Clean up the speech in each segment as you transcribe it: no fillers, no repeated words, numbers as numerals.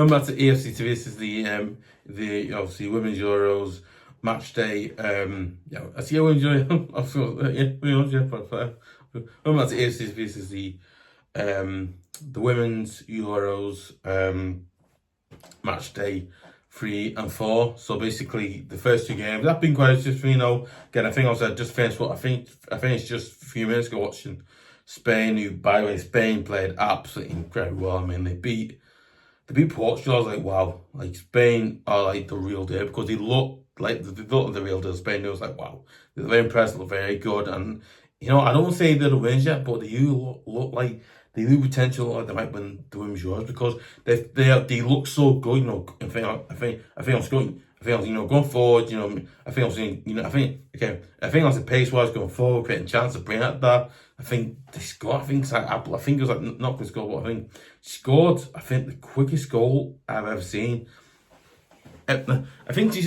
Going back to EFC TV, this is the obviously Women's Euros match day. I see Women's Euros. I feel going back to EFC TV, this is the Women's Euros match day 3 and 4. So basically, the first two games have been quite just again. I think I just finished what I finished just a few minutes ago watching Spain, who by the way Spain played absolutely incredibly well. I mean they beat Portugal. I was like, wow, like Spain are like the real deal because they look like the real deal. Spain, it was like, wow, they're very impressive, look very good, and I don't say they're the winners yet, but they do look like they do potential like they might win the Women's Euros because they look so good. I think I was going. I think I was, going forward. I think I was, I think I was the pace wise going forward, creating chance to bring out that. I think they scored. I think it was like not good score, but I think scored. I think the quickest goal I've ever seen. I think she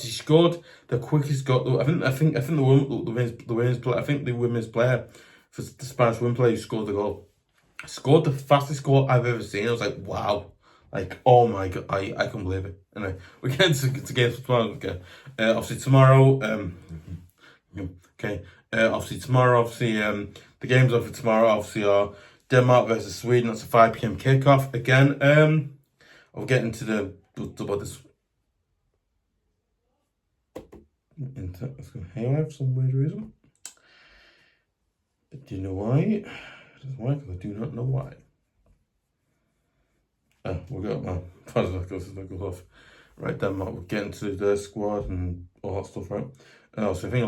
scored the quickest goal. I think the women's player for the Spanish women player who scored the goal scored the fastest goal I've ever seen. I was like, wow. Like, oh my god, I can't believe it. Anyway, we're getting to games for tomorrow. Okay. Obviously tomorrow, obviously tomorrow, the games for tomorrow obviously are Denmark versus Sweden. That's a 5 p.m. kickoff. Again, I'll get into about this. It's going to hail for some weird reason. Do you know why? Why? Because I do not know why. We'll go now. Goes off. Right, Denmark. We'll get into their squad and all that stuff, right? Also, I think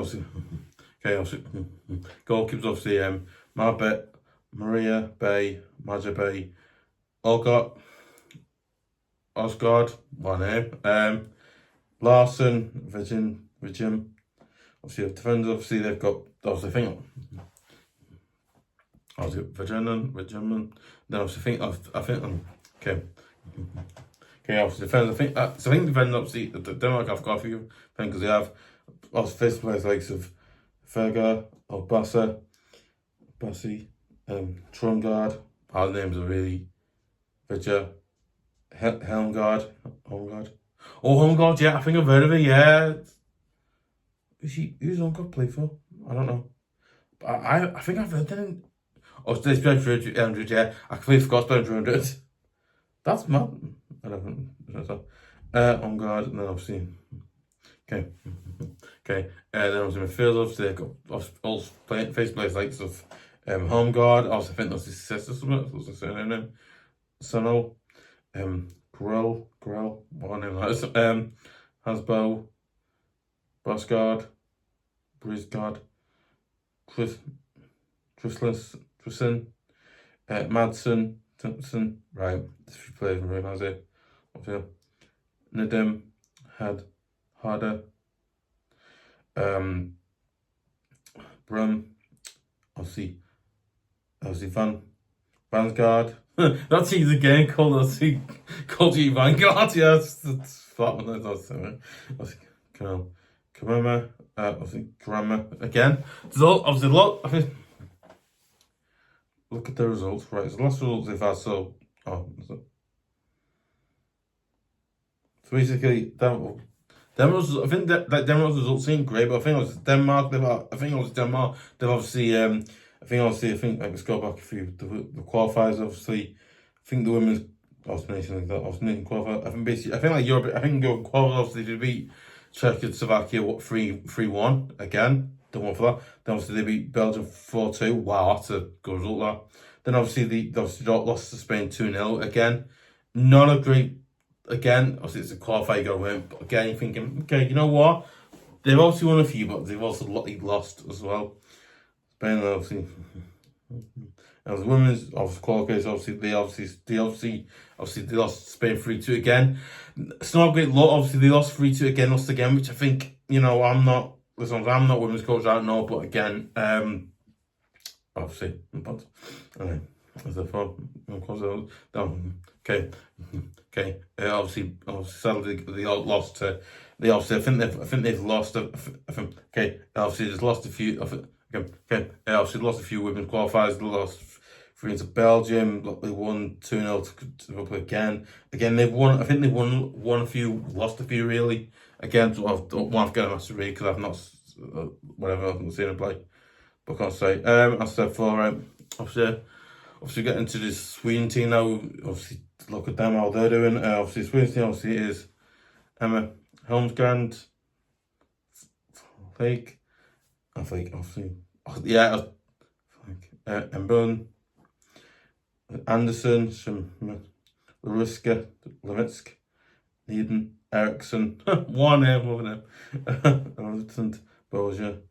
goalkeepers obviously Maria Bay, Maja Bay, Osgard, one name. Larson, Virgin. Obviously, defenders. Obviously, they've got Virgin. Then obviously, obviously defenders. I think defenders. Obviously, Denmark have got a few because they have first players likes of Ferger, Obasa, Bassi, Trongard. Our names are really Vidja, Helmgard. Oh, Helmgard, yeah, I think I've heard of it, yeah. Who's Helmgard play for? I don't know. But I think I've heard that. They played for 100, yeah. I completely forgot to play for 100. That's mad. I don't know. On guard, and then obviously. Okay. Then obviously midfield, obviously they've got all face players like of home guard. Also, I think that's his sister, something. What's the surname? Sunil. Grell. What name that is? Hasbo. Bosgard. Brisgard. Tristan. Madsen. Simpson. Right. This few players in room has it. Nadim. Harder. Brum. Obviously Vanguard. That's he's again called you Vanguard. Yeah, that's flat one. That's Kamama. Obviously Grammar again. There's obviously a lot. I think. Look at the results. Right, so the last results they've had. So basically, Denmark's. I think that Denmark's results seem great, but I think it was Denmark. They've obviously. I think let's go back a few. The qualifiers, obviously. I think the women's qualifier. I think like Europe. I think Europe qualifiers obviously to beat Czechoslovakia 3-1 again. Don't want for that. Then obviously they beat Belgium 4-2. Wow, that's a good result. That. Then obviously they lost to Spain 2-0 again. Not a great. Again, obviously it's a qualifier you got to win. But again, you're thinking, okay, you know what? They've obviously won a few, but they've also lost as well. Spain obviously. And the women's qualifiers, obviously they lost Spain 3-2 again. It's not a great lot. Obviously they lost 3-2 again, lost again, which I think I'm not women's coach. I don't know, but again, obviously, but anyway, as a fun, okay. Obviously, sadly they all lost to. They obviously, I think they've lost. Obviously, there's lost a few. Obviously, lost a few women's qualifiers. They lost 3 to Belgium. Look, they won 2-0 to the Republic again. Again, they've won. I think they've won a few, lost a few really. Again, so I don't want to get a massive read because I've not whatever I've not seen them play. But I can't say. I said for obviously getting into this Sweden team now. Obviously, look at them how they're doing. Obviously, Sweden team obviously is Emma Holmgren, Fake, obviously, yeah, Mbun, Anderson, Lariska, Lemitsk, Needen, Eriksson, one name over them, Alexander, Boja,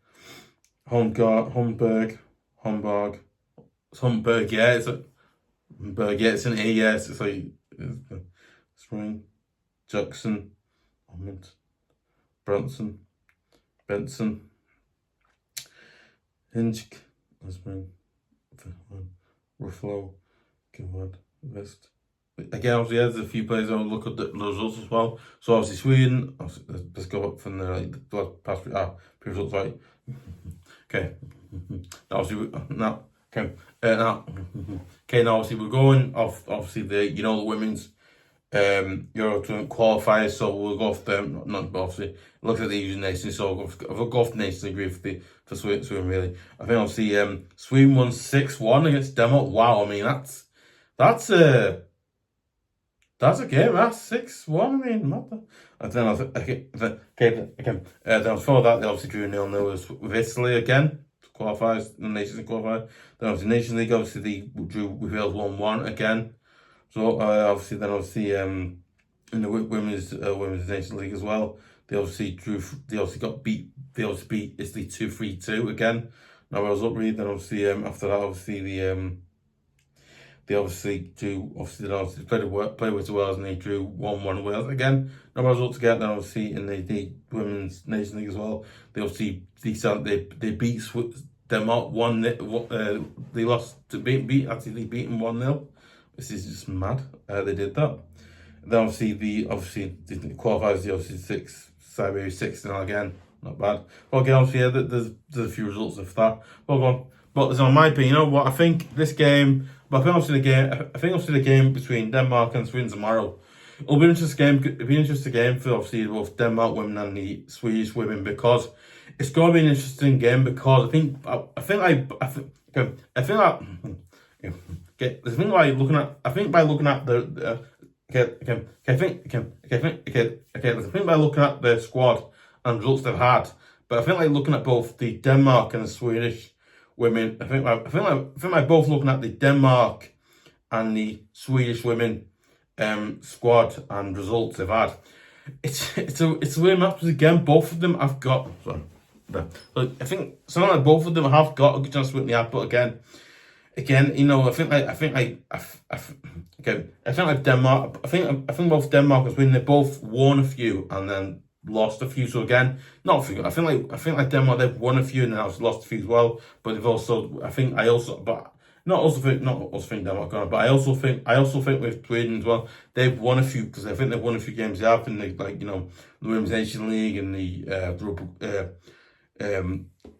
Homburg, yeah, it's a Homburg, yeah, it's an A, yes, it's like Spring, Jackson, Brunson, Benson, Hinchk, Spring, Ruffalo, Gilward, West. Again, obviously, there's a few players I'll look at the results as well. So obviously Sweden, let's go up from the past previous results, right? Okay. Obviously now obviously we're going off obviously the women's Euro qualifiers, so we'll go off them. Not obviously look at the Asian nations, so we'll go off the nations agree for Sweden really. I think obviously Sweden won 6-1 against Denmark. Wow, I mean that's a game. That's 6-1. I mean, not that. And then I was then before that they obviously drew 0-0 with Italy again. Qualifiers, the Nations qualifier. Then obviously Nations League, obviously they drew with Wales 1-1 again. So obviously in the women's Nations League as well, they obviously beat Italy 2-3-2 again. Now I was up reading, then obviously after that obviously they obviously played with Wales and they drew 1-1 Wales again. Now I was up to get then obviously in the women's Nations League as well. They obviously they beat Denmark 1-0. They lost to they beat them 1-0. This is just mad. They did that. Then obviously the qualifiers, the obviously Siberia 6-0 again. Not bad. Well, again, obviously there's a few results of that. Well, go on. But in my opinion, you know what? I think this game. But I think obviously the game between Denmark and Sweden tomorrow. It'll be an interesting game. It'll be an interesting game for obviously both Denmark women and the Swedish women, because it's going to be an interesting game because I think by looking at the squad and results they've had, but I think like looking at both the Denmark and the Swedish women, I think like both looking at the Denmark and the Swedish women squad and results they've had, it's a weird match because again both of them have got. I think something like both of them have got a good chance to win the ad, but again, I think Denmark. I think both Denmark and Sweden, they both won a few and then lost a few. So again, not a few. I think like Denmark, they've won a few and then lost a few as well. But they've also, not also think Denmark gone, but I also think with Sweden as well, they've won a few because I think they've won a few games they have in the Women's Nation League and the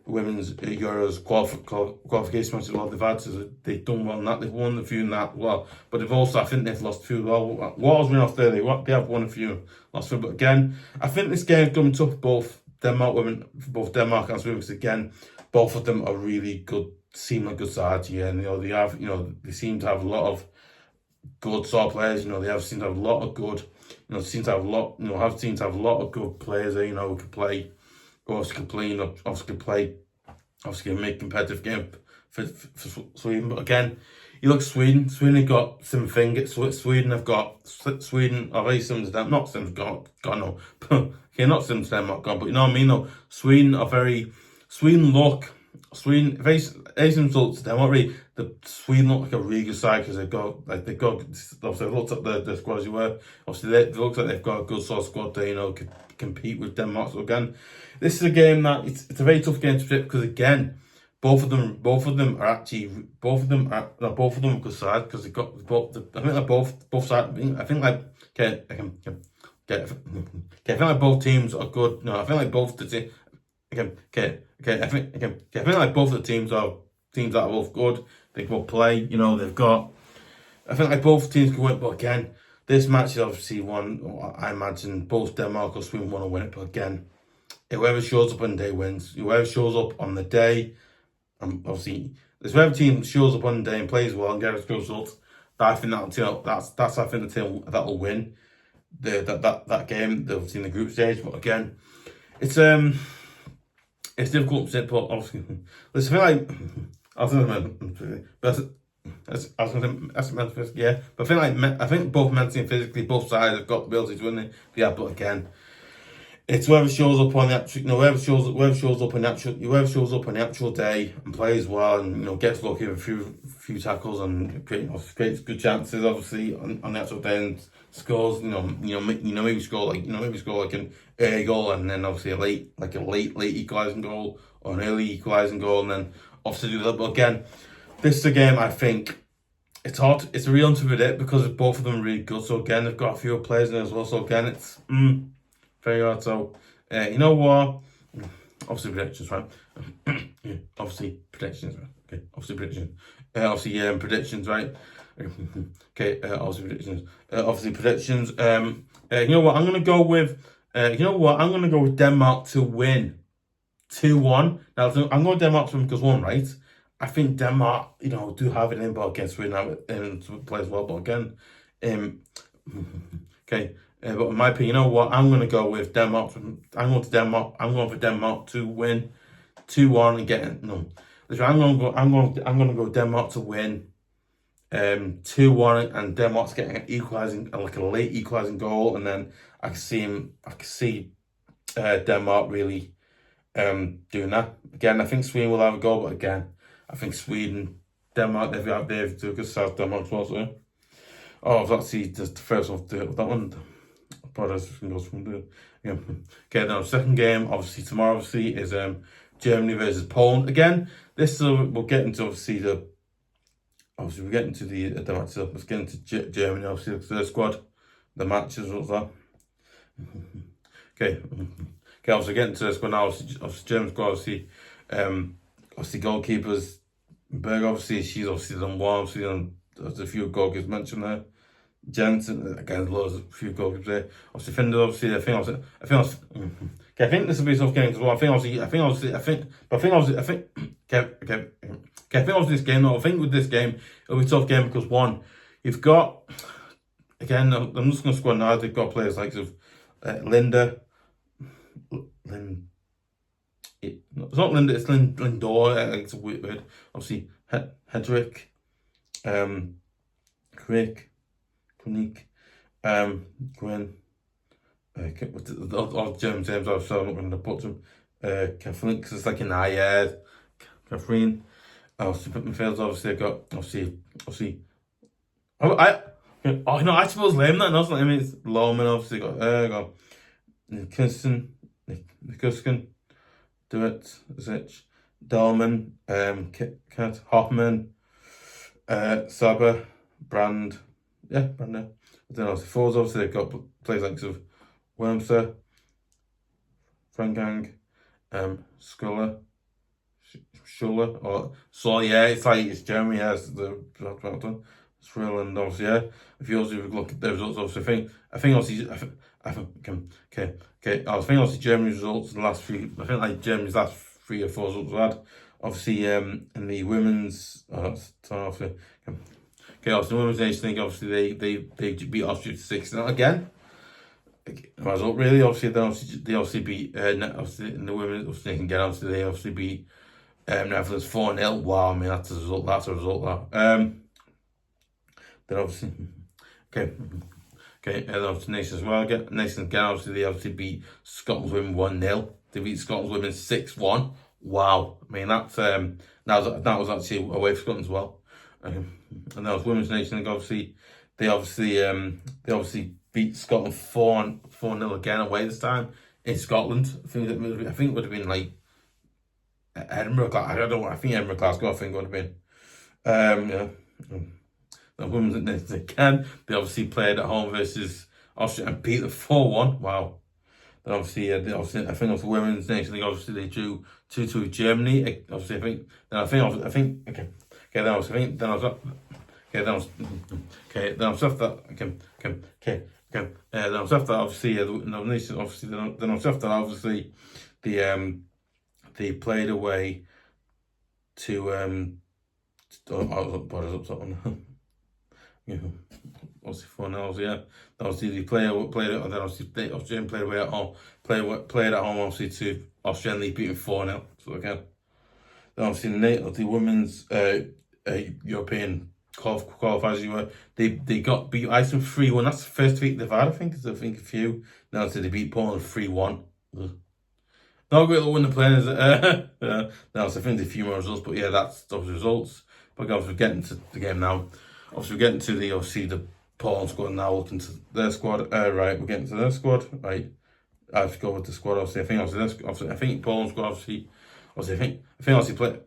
Women's Euros qualification matches. Well, they've had, so they've done well in that. They've won a few in that as well, but they've also, I think they've lost a few. Well, Wales win off there. They have won a few, lost a few. But again, I think this game's coming tough. Both Denmark and Sweden, because again, both of them are really good. Seem like good sides, yeah, and they seem to have a lot of good sort of players. They seem to have a lot of good. Seem to have a lot of good players there. Who can play. Obviously make competitive game for Sweden. But again, you look Sweden have got some fingers. Sweden are very similar to them. Not similar to God no. Okay, not similar to them, not God, but you know what I mean though. Sweden very Asian results. They're not really. The Sweden look like a really good side because they've got. Obviously, I've looked at the squad as you were. Obviously, they look like they've got a good sort of squad there. Could compete with Denmark. So again, this is a game that it's a very tough game to predict because again, both of them are good sides because they've got both. I think they're both sides. I think like I think like both teams are good. No, I think like both the team. I think like both of the teams are teams that are both good. They can both play. You know, they've got. I think like both teams can win, but again, this match is obviously one. I imagine both Denmark or Sweden want to win it, but again, whoever shows up on the day wins. Whoever shows up on the day, obviously, whoever team shows up on the day and plays well and gets good results. I think that's I think the team that'll win that game. Obviously in the group stage, but again, it's difficult to say. But obviously, listen, I feel like I was gonna say, yeah, but I think both mentally and physically, both sides have got the ability to win it. Yeah, but again, it's whoever shows up on the actual, whoever shows up on the actual day and plays well and gets lucky with a few tackles and creates good chances obviously on the actual day and scores. Maybe score like an early goal and then obviously a late equalising goal or an early equalising goal and then obviously do that. But again, this is a game I think it's hard. It's really hard to predict because both of them are really good. So again, they've got a few players in there as well. So again, it's very hard. So you know what? Obviously predictions, right? Yeah, obviously predictions. Right? Okay, obviously predictions. Predictions, right? Okay, obviously predictions. Obviously predictions. You know what? I'm gonna go with. I'm gonna go with Denmark to win 2-1. Now I'm going Denmark to win because one, right? I think Denmark, do have an inbound against Sweden and play as well. But again, okay. But in my opinion, you know what? I'm going to go with Denmark. I'm going for Denmark to win 2-1 and get no. I'm going to go Denmark to win 2-1 and Denmark's getting an equalising, like a late equalising goal, and then I can see Denmark really doing that. Again, I think Sweden will have a goal, but again, I think Denmark, they've got a good South Denmark as well. So, actually just the first one to that one. Yeah. Okay, then second game, obviously tomorrow, is Germany versus Poland. Again, this we'll get into the matches. Let's get into Germany, obviously the squad, the matches, what's that? Okay, obviously getting to the squad now. Obviously German squad, obviously goalkeepers. Berg, obviously she's done well. Obviously, there's a few goalkeepers mentioned there. Jensen, again, a few goalkeepers there. Obviously, Finder, obviously, I think this will be a tough game as well. I think with this game, it'll be a tough game because one, you've got, again, I'm just going to squad now, they've got players like Linda, it's not Linda, it's Lindor, it's a weird word. Obviously, Hedrick, Crick, Unique, Gwen, all German terms I've shown up in the bottom. Kathleen, because it's like an I, Catherine. Obviously, put midfields. Obviously, I got obviously. I suppose lame that. No, I mean it's Lawman. Obviously, got Kirsten, Nikuskin, Dewitt, Zich, Dahlman, Kat Hoffman, Saba, Brand. Yeah, Brand. Then obviously forwards. Obviously, they've got players like Wormser, Frangang, Schuller, or so yeah, it's Germany has the it's real, and obviously if you also look at the results, obviously I think obviously Germany's results in the last few, I think like Germany's last 3 or 4 results we had, obviously in the women's obviously the women's nation league, obviously they beat Austria 6 now again. Result really, obviously they beat obviously in the women, obviously they beat Netherlands 4-0. Wow, I mean that's a result. Then obviously and obviously Nations as well. Nations again, obviously they beat Scotland's women 1-0. They beat Scotland's women 6-1. Wow, I mean that was actually away from Scotland as well. And that was women's nation league. Obviously they beat Scotland 4-0 again away this time in Scotland. I think it would have been like Edinburgh. I don't know. I think Edinburgh Glasgow. I think it would have been. The women's nation again. They obviously played at home versus Austria and beat them 4-1. Wow. Then obviously, I think of the women's Nation League, obviously they drew 2-2 with Germany. Obviously, I think, okay, then I was, I think, then I was, okay, then I was, okay, then I was after that, then I was after that, obviously, the nation, obviously, then I was after that, obviously, they played away to, what is up, something, yeah, obviously 4-0, yeah. Obviously they played it, and then obviously Australia played away at home, played at home obviously to Australia, they beat them 4-0. So again, then obviously the women's European qualifiers, they got beat Iceland 3-1. That's the first defeat they've had, I think. I think a few. Now obviously they beat Poland 3-1. Not great to win the playing, is it? Now, so I think there's a few more results, but yeah, that's those results. But obviously, we're getting to the game now. Obviously, we're getting to the Poland squad now, looking to their squad. Right, we're getting to their squad. Right, I have to go with the squad. Obviously, I think Poland squad. Obviously, I think obviously play.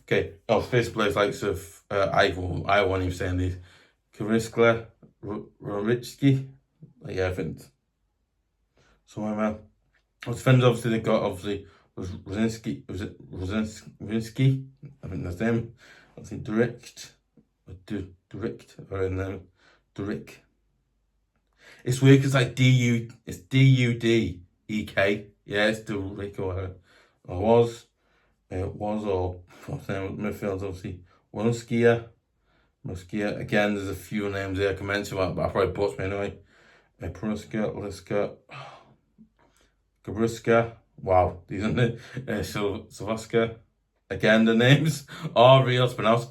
Okay, first players likes of I won't even say these. Kariskla, Roritsky. Yeah, I think somewhere around. Defenders, obviously, they got, obviously, was Rosinski? I think that's them. I think Direct, or in there, Direct. It's weird because like it's Dudek. Yeah, it's Direct, or was, or what's the name of midfield, obviously. Muskia. Again, there's a few names there I can mention, but I probably butchered me anyway. Peruska, Liska. Gabruska, wow, these aren't it. Sylvaska, again, the names are real to pronounce.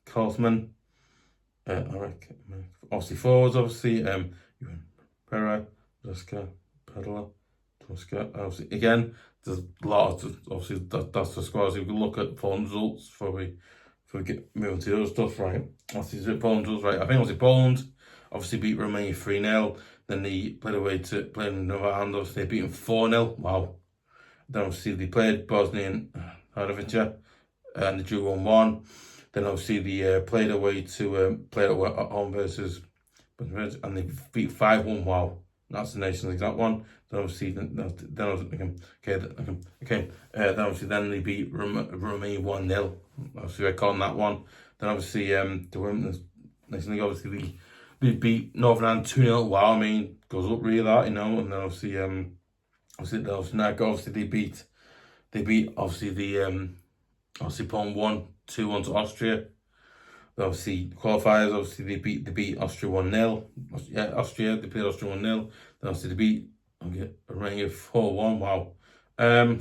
Kolsman, obviously forwards, obviously, Pera, Ruska, Pedala, Tuska, obviously, again, there's a lot of, obviously, that's the squad. So you can look at Poland results before we get moving to the other stuff, right? Obviously, Poland results, right? I think obviously Poland obviously beat Romania 3-0. Then they played away to play in another hand. Obviously, they beat them 4-0. Wow. Then obviously they played Bosnia and Herzegovina and they drew 1-1. Then obviously they played away to play at home versus and they beat 5-1. Wow. That's the Nations League, that one. Then obviously then obviously then they beat Romania 1-0. Obviously I called that one. Then obviously the Women's Nations League, obviously they beat Northern Ireland 2-0. Wow, I mean, goes up really that, And then obviously they beat obviously the obviously Poland 1-2 to Austria. Obviously qualifiers, obviously they beat Austria 1-0. Yeah, Austria, they played Austria 1-0. Then obviously they beat Romania 4-1. Wow.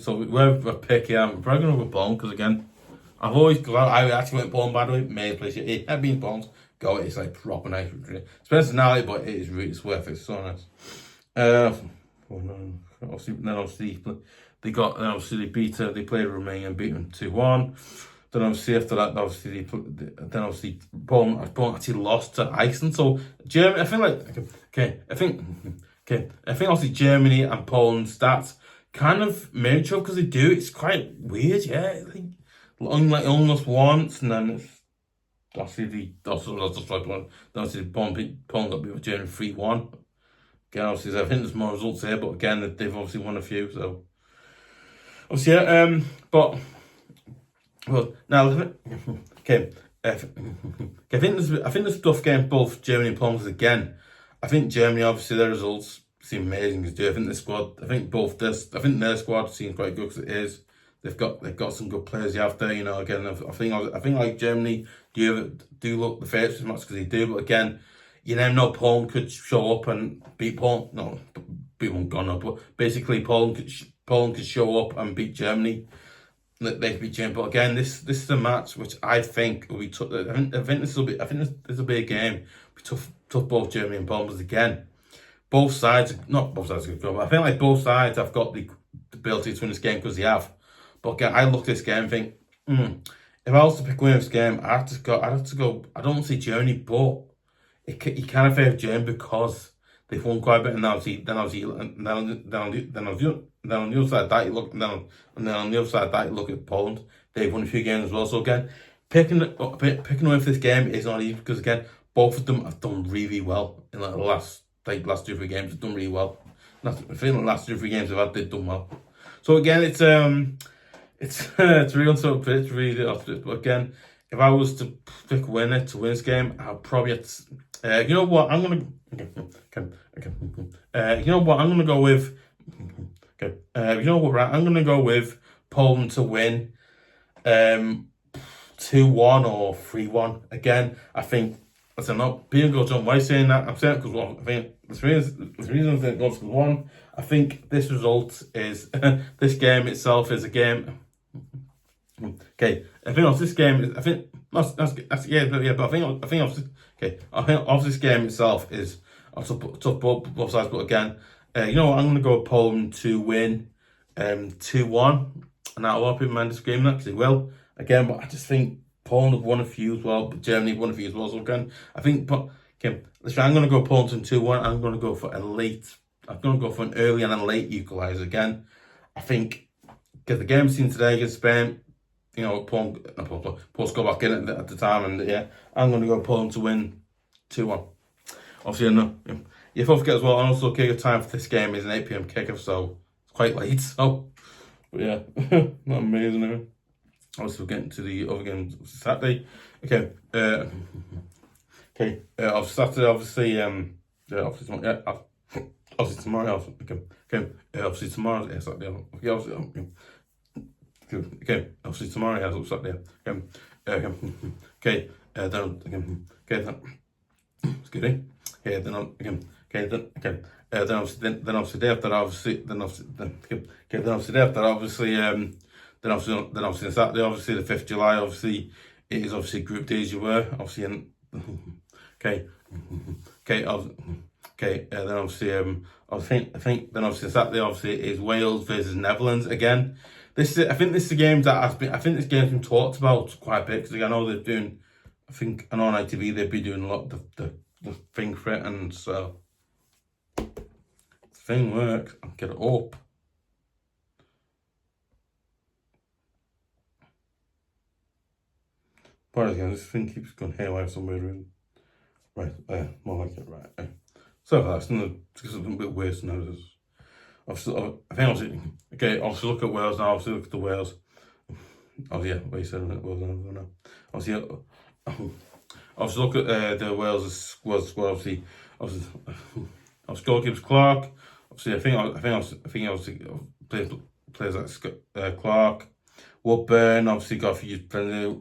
So we're picky. I'm probably going to go Poland because again, I actually went Poland, by the way. Made place. I've been Poland. Go, it's like proper nice. It's personality, but it is really, it's worth it. It's so nice. Obviously they played Romania and beat them 2-1. Then obviously after that, obviously Poland actually lost to Iceland. So Germany, I think obviously Germany and Poland stats kind of mirror each other because they do. It's quite weird, yeah. I think almost once, and then it's that's right one. Then obviously Poland got beat with Germany 3-1. Again, obviously I think there's more results here, but again they've obviously won a few. So obviously yeah, but well now okay. I think there's stuff getting both Germany and Poland again. I think Germany, obviously their results seem amazing. I think their squad seems quite good because it is. They've got some good players out there. Again, I think like Germany do look the favourites as much because they do. But again, you never know. Poland could show up and beat Poland. No, beat one gone up. But basically, Poland could show up and beat Germany. They could beat Germany. But again, this is a match which I think will be tough. I think this will be a game. It'll be tough both Germany and Poland. But again, both sides, not both sides, but I think like both sides have got the ability to win this game because they have. But again, I look at this game and think, if I was to pick winner of this game, I'd have to go. I don't see Germany, but you kind of favour Germany because they've won quite a bit, and then on the other side of that you look at Poland. They've won a few games as well. So again, picking a win for this game is not easy because again, both of them have done really well in the last 2 or 3 games. Have done really well. I think the last 2 or 3 games they've had, they've done well. So again, it's it's really uncertain pitch, really. But again, if I was to pick a winner to win this game, I'll probably have to, you know what? I'm gonna you know what? I'm gonna go with. You know what? Right, I'm gonna go with Poland to win, 2-1 or 3-1. Again, I think. Listen, not being good, John. Why saying that? I'm saying it because I think the reason I think goes because one. I think this result is this game itself is a game. Okay, I think of this game. I think that's yeah, but I think of this game itself is tough both sides. But again, you know what? I'm going to go with Poland to win, 2-1, and a lot of people might disagree with that because they will. Again, but I just think Poland have won a few as well, but Germany have won a few as well. So again, I think. Okay, listen, I'm going to go Poland to 2-1. I'm going to go for a late. I'm going to go for an early and a late equaliser again. I think because the game seen today against Spain. You know, Poland go back in at the time, and yeah, I'm going to go Poland to win 2-1. Obviously, I know. You don't forget as well, and also kick-off time for this game is an 8 p.m. kickoff, so it's quite late. So, but yeah, not amazing. Anyway. Obviously, we're getting to the other games Saturday. Okay, Saturday, obviously, obviously tomorrow. Obviously tomorrow. Yeah, Saturday. Okay, obviously. Okay, obviously tomorrow has up Saturday. Excuse me. Then obviously day after obviously Saturday, obviously the 5th of July, obviously it is obviously Group D as you were, obviously then obviously I think then obviously Saturday obviously it is Wales versus Netherlands again. I think this is a game that I think this game's been talked about quite a bit because I know they're doing. I know on ITV they'd be doing a lot of the thing for it, and so the thing works. I'll get it up. But again, this thing keeps going haywire somewhere. Really. Right, more like it. Right. So that's a bit worse now. I think obviously, obviously look at Wales now, obviously look at the Wales. Oh yeah, what you said Wales now. Obviously look at the Wales squad, obviously goalkeeper's Clark. Obviously I think players like Clark, Woodburn, obviously got a few players,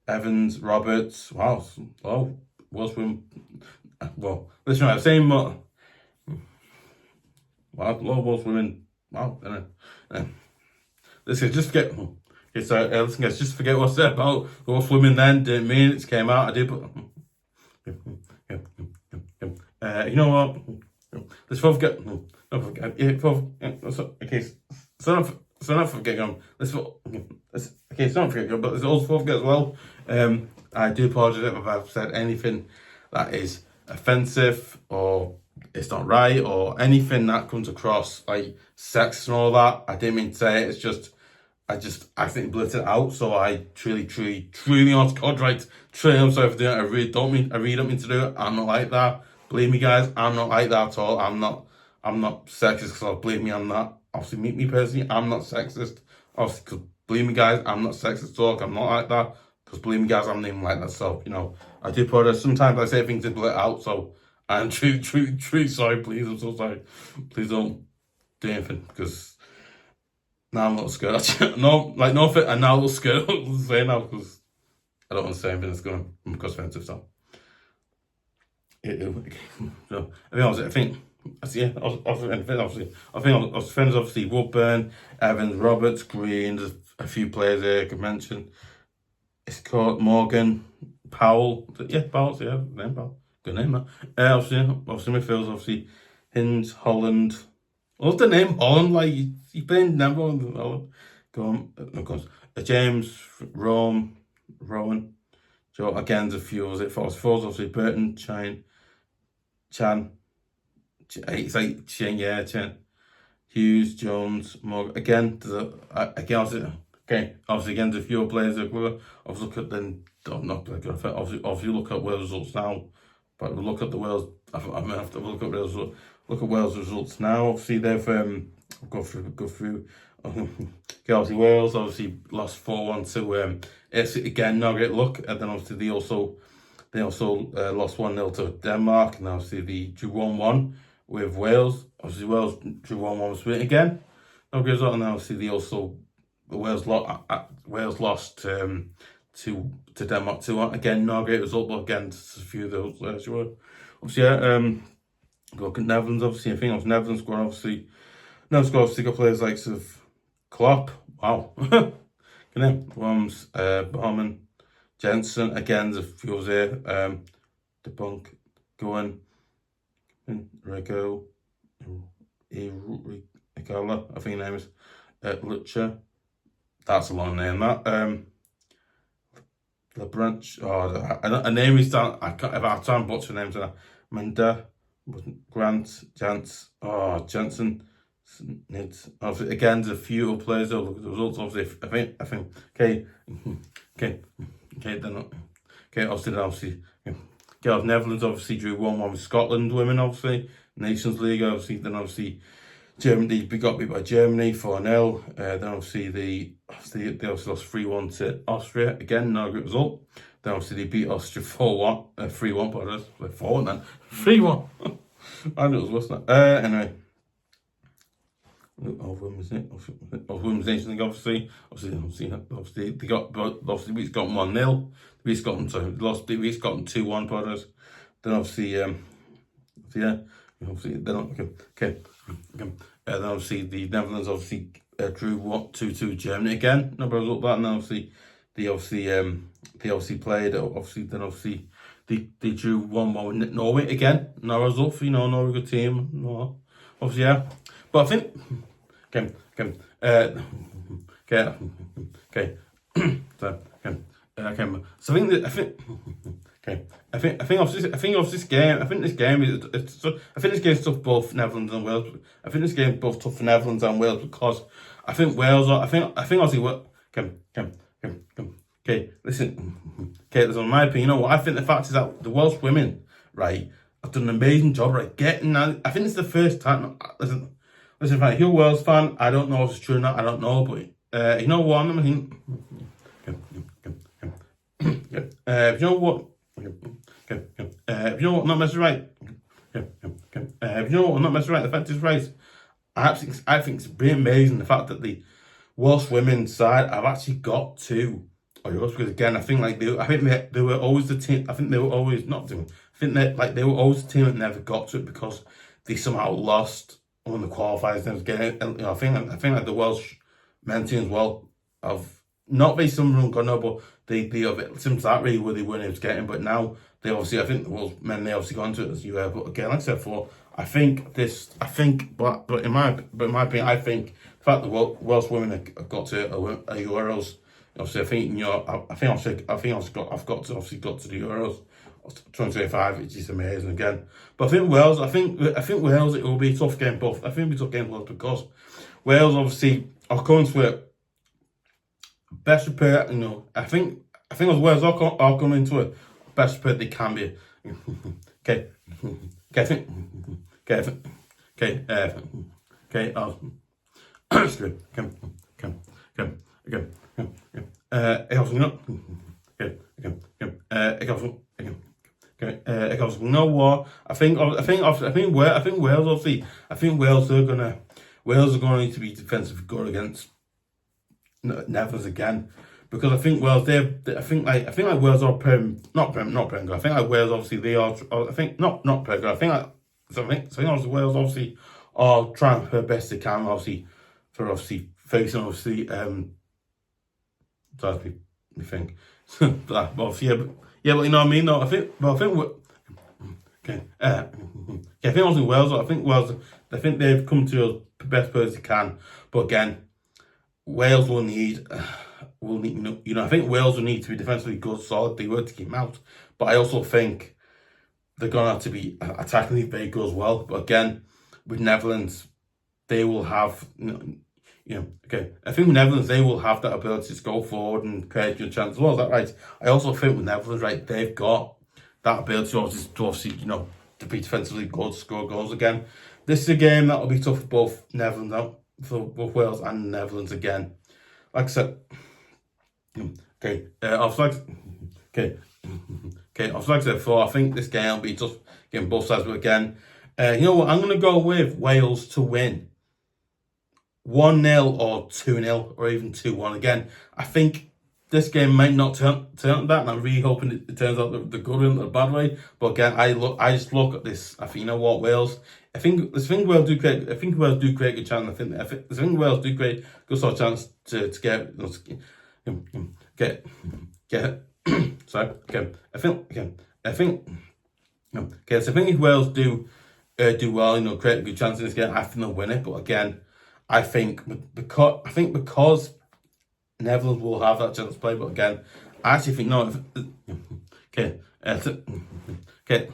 Evans, Roberts. Wow, Wales win. Well, listen, I'm saying but wow, Wales women. Wow, listen, just forget. Listen, guys, just forget what I said about Wales women. Then didn't mean it came out. I did, but you know what? Let's forget. Don't forget. Okay, so not forget. Okay, so not forget. But let's also forget as well. I do apologize if I've said anything that is offensive or it's not right or anything that comes across like sex and all that. I didn't mean to say it. It's just I accidentally blurted it out. So I truly honest God, right? Truly, I'm sorry for doing it. I really don't mean to do it. I'm not like that. Believe me, guys, I'm not like that at all. I'm not sexist. So believe me, I'm not. Obviously, meet me personally, I'm not sexist. Obviously, because believe me, guys, I'm not sexist at all. I'm not like that. Because believe me, guys, I'm not even like that. So I do apologize. Sometimes I say things to blurt out. So I'm truly sorry. Please, I'm so sorry. Please don't do anything because. Now I'm a little scared. No fit, and now I'm a little scared to say now because I don't want to say anything that's going to come across offensive. So, I think friends obviously Woodburn, Evans, Roberts, Green. There's a few players there I could mention. It's called Morgan, Powell. Yeah, Powell. Yeah, name Powell. Good name, man. Obviously midfields. Obviously, Hinge, Holland. What's the name? Holland, like he's playing number one. Holland. Go on, of course. James, Rowan, Joe. Again, there's a few. Was it Falls? Obviously, Burton, Chan. It's like Chen. Hughes, Jones, Morgan. Again, there's obviously again, there's a few players that were. Obviously, look at then. Not obviously look at Wales results now. But we'll look at the Wales. I have to look at Wales results now. Obviously, they've go through. Okay, obviously Wales obviously lost 4-1 to it's again not a great look. And then obviously they also lost 1-0 to Denmark, and obviously they drew 1-1 with Wales. Obviously Wales drew 1-1 with Sweden again. No great result, and obviously they also Wales lost to Denmark 2-1. Again, not a great result, but again, just a few of those. Obviously, look at Netherlands. Obviously, I think Netherlands squad. Obviously, got players like of Klopp. Wow, Worms, Baumann, Jensen. Again, there's a few of there. De Bonk, Goen, Rigo, Igala, I think his name is Lucha. That's a long name. That the branch. Oh, a name is down. I can't. If I try and butcher names, Manda, Grant, Jans. Oh, Jensen. Again, there's a few other players. Though, look at the results. Obviously, I think. Okay. Then obviously. Netherlands obviously drew 1-1 with Scotland women. Obviously, Nations League. Obviously, then obviously. Germany got beat by Germany 4-0. Then obviously they lost 3-1 to Austria. Again, not a good result. Then obviously they beat Austria 4-1, 3-1. But it was 4-1 then, 3-1. I knew it was worse than that. Anyway, women's Nations League. Obviously they got 1-0. They beat Scotland, so they beat Scotland 2-1. But then obviously then obviously the Netherlands obviously drew 2-2 Germany again. No result that, and obviously they played. They drew 1-1 with Norway again. No result for Norway, good team. No, obviously but I think so I think this game's tough both Netherlands and Wales. I think this game's both tough for Netherlands and Wales because I think Wales are. I think obviously what. Listen. In my opinion, you know what? I think the fact is that the Welsh women, right, have done an amazing job, right, getting. I think it's the first time. Listen, if you're a Wales fan, I don't know if it's true or not. I don't know, but you know what? I think. You know what? If you know what, not messing right. If you know what, not messing right. The fact is right. I think it's pretty amazing the fact that the Welsh women's side have actually got to Euros, because again, I think they were always the team. I think they were always not doing. I think they were always the team that never got to it because they somehow lost on the qualifiers. Never get it. And, I think the Welsh men team as well have not based on run gone, no, but they have it since that really where they weren't able to get in. But now they obviously, I think the Welsh men, they obviously got into it as you were. But again, like I said before, but in my opinion, I think the fact that Welsh women have got to a Euros. Obviously, I think I've got to the Euros 2025, which is amazing again. But I think Wales, it will be a tough game. Both I think it'll be a tough game both because Wales obviously are coming to it best prepared. I think Wales are coming into it best prepared they can be. Okay. You know what? I think Wales are going to need to be defensive good against Netherlands again, because I think Wales Wales are not good. I think Wales obviously they are. I think not very good. I think Wales obviously are trying their best they can. Obviously facing that's me think. But you know what I mean. No, I think also Wales. I think they've come to the best players they can. But again, Wales will need. I think Wales will need to be defensively good, solid. They were to keep them out. But I also think they're gonna have to be attackingly very good as well. But again, with Netherlands, they will have. I think with Netherlands, they will have that ability to go forward and create your chance as well. Is that right? I also think with Netherlands, right, they've got that ability to obviously, to be defensively good, score goals again. This is a game that will be tough for both Netherlands, for both Wales and Netherlands again. Like I said, okay, okay, like I said before, I think this game will be tough getting both sides, but again, you know what? I'm going to go with Wales to win 1-0 or 2-0 or even 2-1 again. I think this game might not turn out that, and I'm really hoping it turns out the good and the bad way. But again, I just look at this. I think, you know what, Wales. I think Wales do create. I think Wales do create a good chance. I think Wales do create a good sort of chance to get. Sorry. Okay. I think. Okay. So I think if Wales do well, create a good chance in this game, I think they'll win it. But again, I think because Netherlands will have that chance to play, but again, I actually think no. Okay, okay.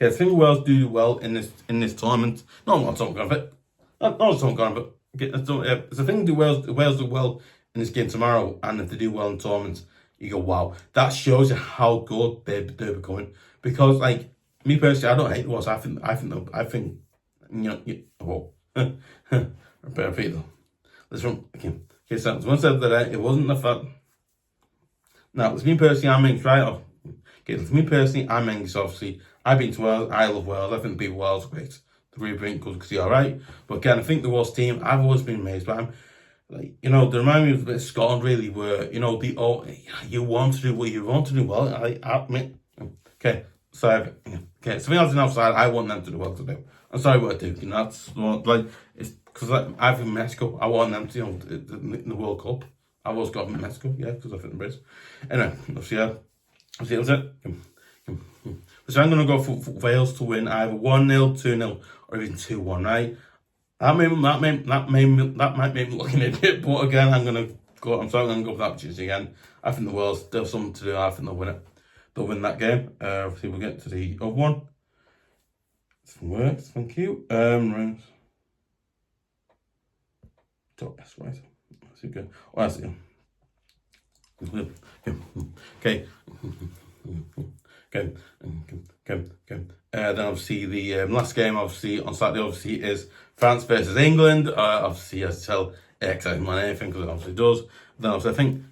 I think Wales do well in this tournament. No, I'm not talking about it. Not talking about it. It's a thing. Wales do well in this game tomorrow, and if they do well in tournaments, you go, wow, that shows you how good they're becoming. Because like me personally, I don't hate Wales. I think well, better people. Listen, okay. Okay, so as one said that it wasn't the fact. Now, with me personally, I'm anxious, right? Okay, with me personally, I'm anxious, obviously. I've been to Wales, I love Wales, I think the people of Wales are great. The really brilliant, good to see, alright. But again, I think the Wales team, I've always been amazed by them. Like, they remind me of a bit of Scotland, really, where, you want to do well. I mean, okay, so, something else outside, I want them to do well to do. I'm sorry what I do, that's like, it's because I've in Mexico, I want them to, in the World Cup. I've always got them in Mexico, yeah, because I fit the Brits. Anyway, that's it. So I'm going to go for Wales to win either 1-0, 2-0, or even 2-1, right? That might make me look an idiot, but again, I'm going to go for that choice again. I think the Wales still have something to do. I think they'll win it. They'll win that game. Obviously, we'll get to the other one. This works, thank you. Right. That's right. That's good. Oh, that's it. Okay. Then obviously the last game, obviously on Saturday, obviously is France versus England. Obviously, he has to tell exciting man anything because it obviously does. Then obviously I think.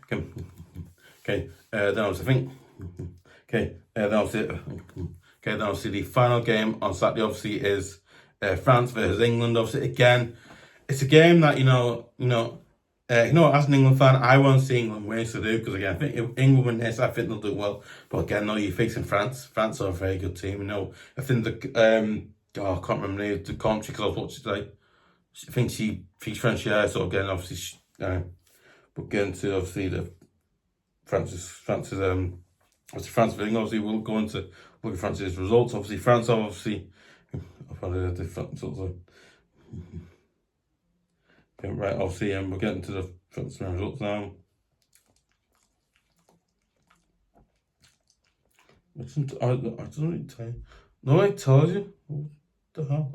Then obviously I think. Then obviously the final game on Saturday obviously is France versus England. Obviously again, it's a game that as an England fan, I want to see England win to do because again, I think if England win this, I think they'll do well. But again, no, you're facing France. France are a very good team. I think I can't remember the commentary because I was watching today. I think she's French, yeah. So again, obviously, but getting to obviously the France's obviously we'll go into look at France's results. Obviously, France I've had a different sort of. Okay, right, obviously, we're getting to the France results now. I don't really tell you. No, I told you. What the hell?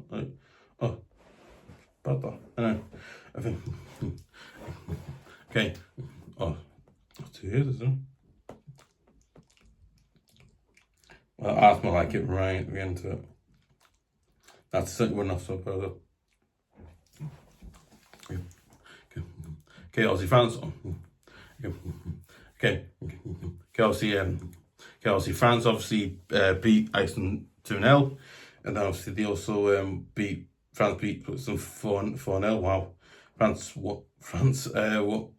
Bad that. Anyway, I think. Okay. Oh, 2 years, isn't it? Well, that's more like it, right? We're into it. That's good enough, so far. Okay, obviously France. Obviously France obviously beat Iceland 2-0, and then obviously they also beat some 4-0. Wow,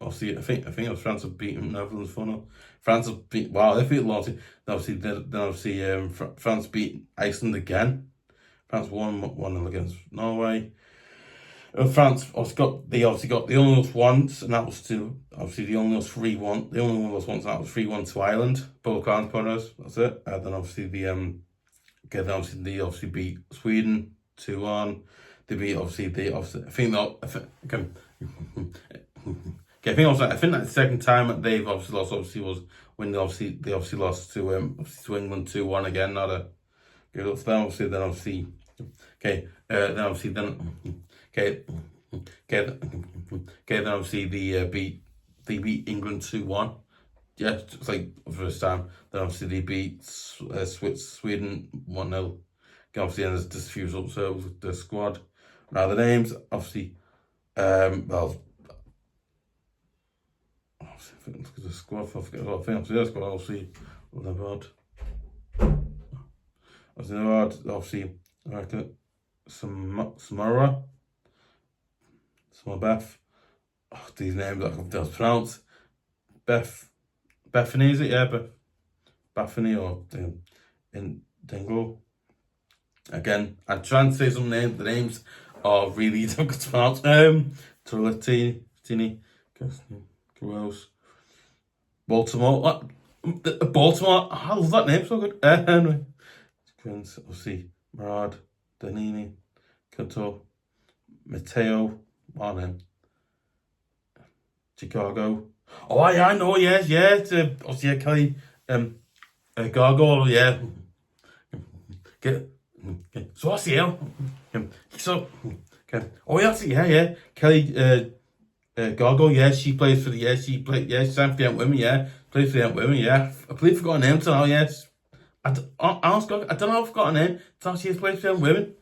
obviously I think it was France have beaten Netherlands 4-0. France have beat they beat Lottie. Then France beat Iceland again. France won 1-0 against Norway. France obviously got the only lost once, and that was the only lost 3-1. The only one lost once, and that was 3-1 to Ireland. Both ground corners. That's it. Then obviously they obviously beat Sweden 2-1. They beat I think that's the second time that they've obviously lost. Obviously was when they obviously lost to England 2-1 again. Not a good look for them. Then obviously they beat England 2-1. yeah, it's like the first time. Then obviously they beat Sweden 1-0. Obviously, and there's just a few results with the squad. Now the names, obviously, well, obviously, the squad. I forget what I think. Obviously, the squad. Obviously, about. Obviously, I reckon Samara, Beth. Oh, these names I can pronounce. Bethany, is it? Yeah, Bethany or in Dingle. Again, I'm trying to say some names. The names are really difficult to pronounce. Tini, gross. Baltimore. Baltimore. I love that name so good. Anyway, Prince, obviously, Murad, Danini, Kanto, Matteo, Martin, Chicago. Oh, yeah, I know, yes, yeah. It's, obviously, yeah, Kelly, Gargoyle, yeah. So what's the L? So, oh, yeah. Kelly, Gargoyle, yeah, she plays for the, yeah, she's signed for the Young Women, yeah. Plays for the Young Women, yeah. I believe I forgot her name now, yes. I don't know if I've got a name. It's actually plays for the Young Women.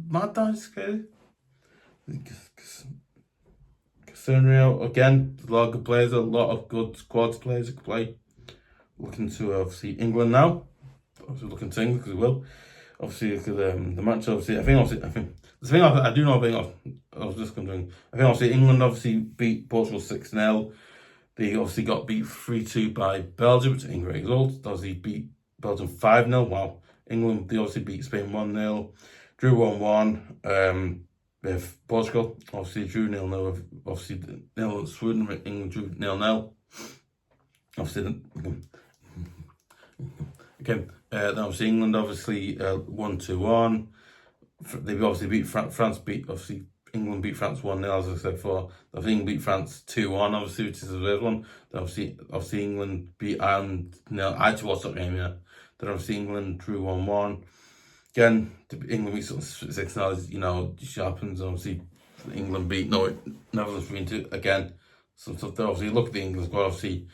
Mad, that's crazy. Casanrio, again, a lot of good players, a lot of good squads players that can play. Looking to, obviously, England now. Obviously, looking to England because we will. Obviously, the match, obviously, I think the thing I do know, I was just wondering, I think obviously England obviously beat Portugal 6-0. They obviously got beat 3-2 by Belgium, which is a great result. Obviously beat Belgium 5-0. Wow. England, they obviously beat Spain 1-0. Drew 1-1 with Portugal. Obviously drew 0-0 with, obviously, 0 Sweden, England drew 0-0. Obviously, again, then obviously England obviously 1-1. They obviously beat France. Obviously England beat France 1-0, as I said before. I think England beat France 2-1, obviously, which is the first one. Then obviously England beat Ireland. No, I actually watched that game, yeah. Then obviously England drew 1-1. Again, England beat 6-0. You know, it happens. Obviously England beat Netherlands 3-2 again. So obviously look at the England squad. Obviously.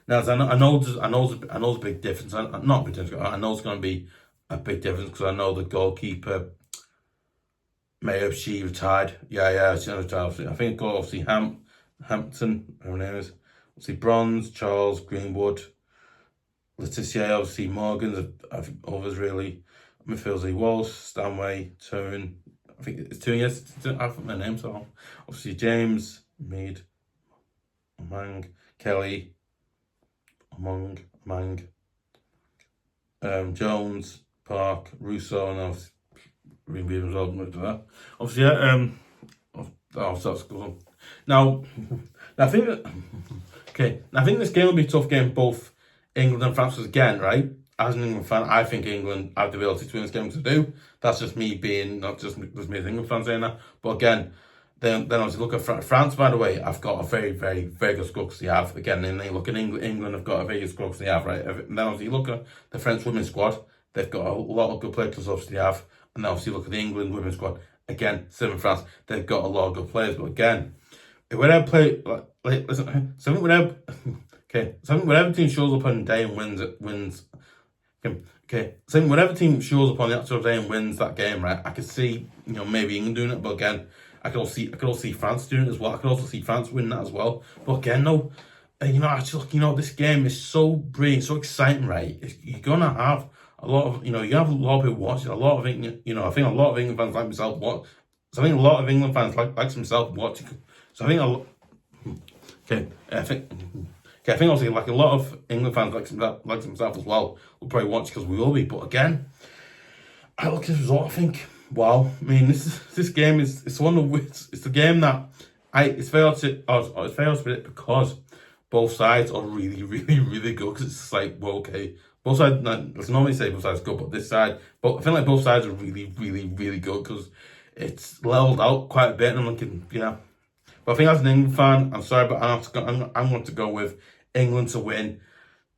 Now, I know there's a big difference. Not a big difference. I know it's going to be a big difference because I know the goalkeeper may have she retired. Yeah, she retired. Obviously. I think obviously Hampton, her name is. Obviously Bronze, Charles, Greenwood, Letitia, obviously Morgan. I think others really. Midfielders Walsh, Stanway, Toon. I think it's Toon. Yes, I think my name so. Obviously James, Mead, Mang, Kelly. Mang, Jones, Park, Russo, and obviously Greenwood as well. Obviously, yeah. That's good. Now, I think that I think this game will be a tough game, both England and France. Again, right? As an England fan, I think England have the ability to win this game to do. That's just me being not just me as an England fan saying that. But again. Then obviously look at France, by the way, I've got a very, very, very good squad because they have. Again, then they look at England have got a very good squad because they have, right? And then obviously look at the French women's squad, they've got a lot of good players because obviously they have. And then obviously look at the England women's squad, again, same in France, they've got a lot of good players. But again, whenever play, like listen, something whenever team shows up on the day and wins. So whatever team shows up on the actual day and wins that game, right? I could see, maybe England doing it, but again, I could also see France doing it as well. I could also see France winning that as well. But again, no, this game is so brilliant, so exciting, right? You're gonna have a lot of, you have a lot of people watching. A lot of England, I think a lot of England fans like myself watch. So I think a lot of England fans like myself watching. So I think I think obviously like a lot of England fans like himself as well will probably watch because we will be. But again, I look at this result, I think, wow. I mean, this game it's one of which it's the game that it's fair to predict because both sides are really, really, really good. Because it's like, well, okay, both sides. Let's normally say both sides are good, but this side, but I feel like both sides are really, really, really good because it's leveled out quite a bit. And I'm looking, But I think as an England fan, I'm sorry, but I'm going to go with England to win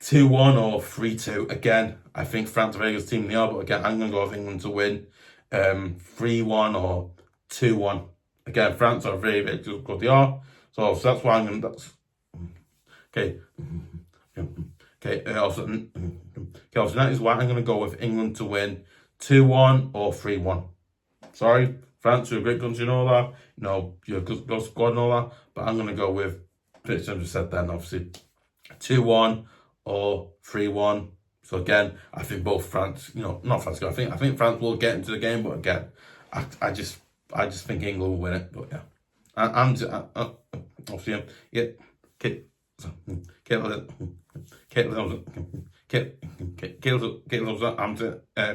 2-1 or 3-2. Again, I think France are a very good team they are, but again, I'm going to go with England to win 3-1 or 2-1. Again, France are very, very good they are. So that's why I'm going to... Okay. Also that is why I'm going to go with England to win 2-1 or 3-1. Sorry, France, you're a great country and all that. You know, you're a good squad and all that. But I'm going to go with, as I just said then, obviously, 2-1 or 3-1. So again, I think both France, not France. I think France will get into the game, but again, I just think England will win it. But yeah, obviously, yeah, you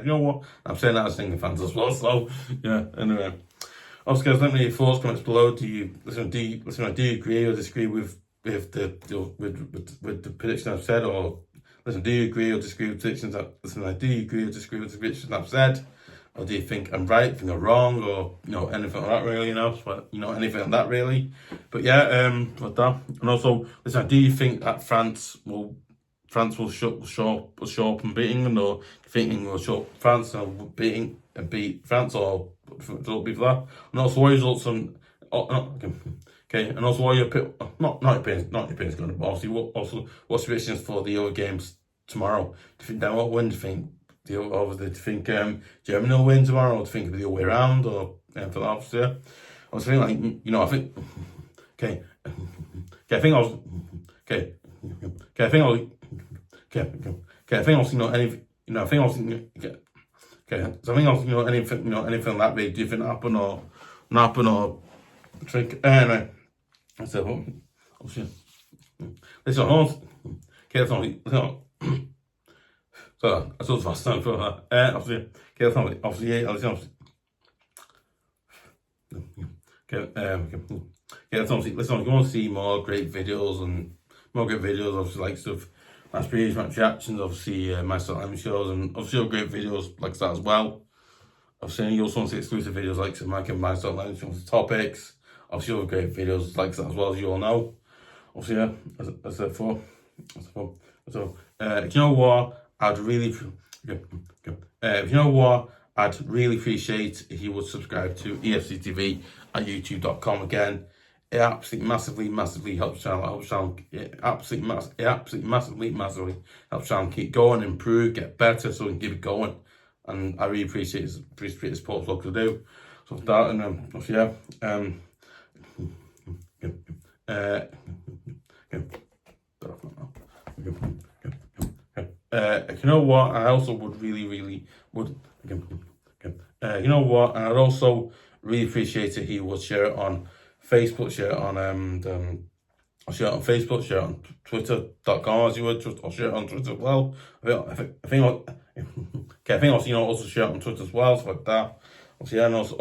know what? I'm saying that as England fans as well. So yeah. Anyway, obviously, guys, let me know your thoughts, comments below. Do you agree or disagree with the prediction I've said, or do you agree or disagree with predictions? Do you agree or disagree with the predictions I've said, or do you think I'm right, think I'm wrong, or anything like that really? Anything like that really. But yeah, with that, and also do you think that France will show up and beat England, or do you think England will show up France and beat France, or don't be for that? And also, what results on? Okay, and also what your not your opinions going to obviously what's predictions for the other games tomorrow? Do you think that what win? Do you think do you think Germany will win tomorrow, or do you think it'll be the other way around, or anything else? Yeah, I was thinking I think I think I was okay. I think I was I think I was I think I was so I think I was anything that way. Do you think happen or not happen, or think anyway? I said, listen, so I thought fast time for that. Obviously, listen, if you want to see more great videos obviously, like stuff, match previews, match reactions, obviously, my style shows, and obviously great videos like that as well. Obviously, you also want to see exclusive videos like some my style topics. Obviously, other great videos like that as well, as you all know. Obviously, yeah, as I said before. So, you know what? I'd really appreciate if you would subscribe to EFC TV at youtube.com again. It absolutely massively helps channel. It absolutely massively helps channel keep going, improve, get better, so we can keep it going. And I really appreciate the support as well to do. So for that, and obviously, yeah, you know what? I also would really would. You know what? And I'd also really appreciate it if you would share it on Facebook, share it on share it on Facebook, share it on Twitter.com as you would, or share it on Twitter as well. I think also share it on Twitter as well, so like that. Yeah, and also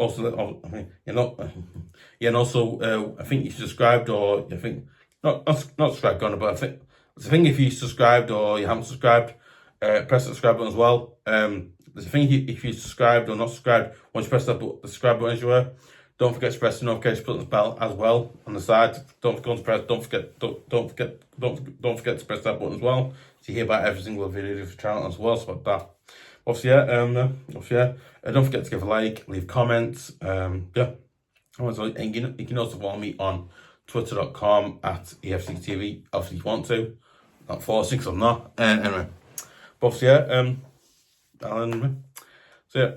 and also I think you subscribed, or I think not subscribed on it, but I think if you subscribed or you haven't subscribed, press the subscribe button as well. There's a thing if you subscribed or not subscribed, once you press the subscribe button as you were, don't forget to press the notification button bell as well on the side. Don't forget to press that button as well, so you hear about every single video of the channel as well. So like that. Obviously, don't forget to give a like, leave comments. Yeah. And you can also follow me on twitter.com at EFCTV, obviously if you want to. Not 46 or not. Anyway. But obviously, yeah, so yeah.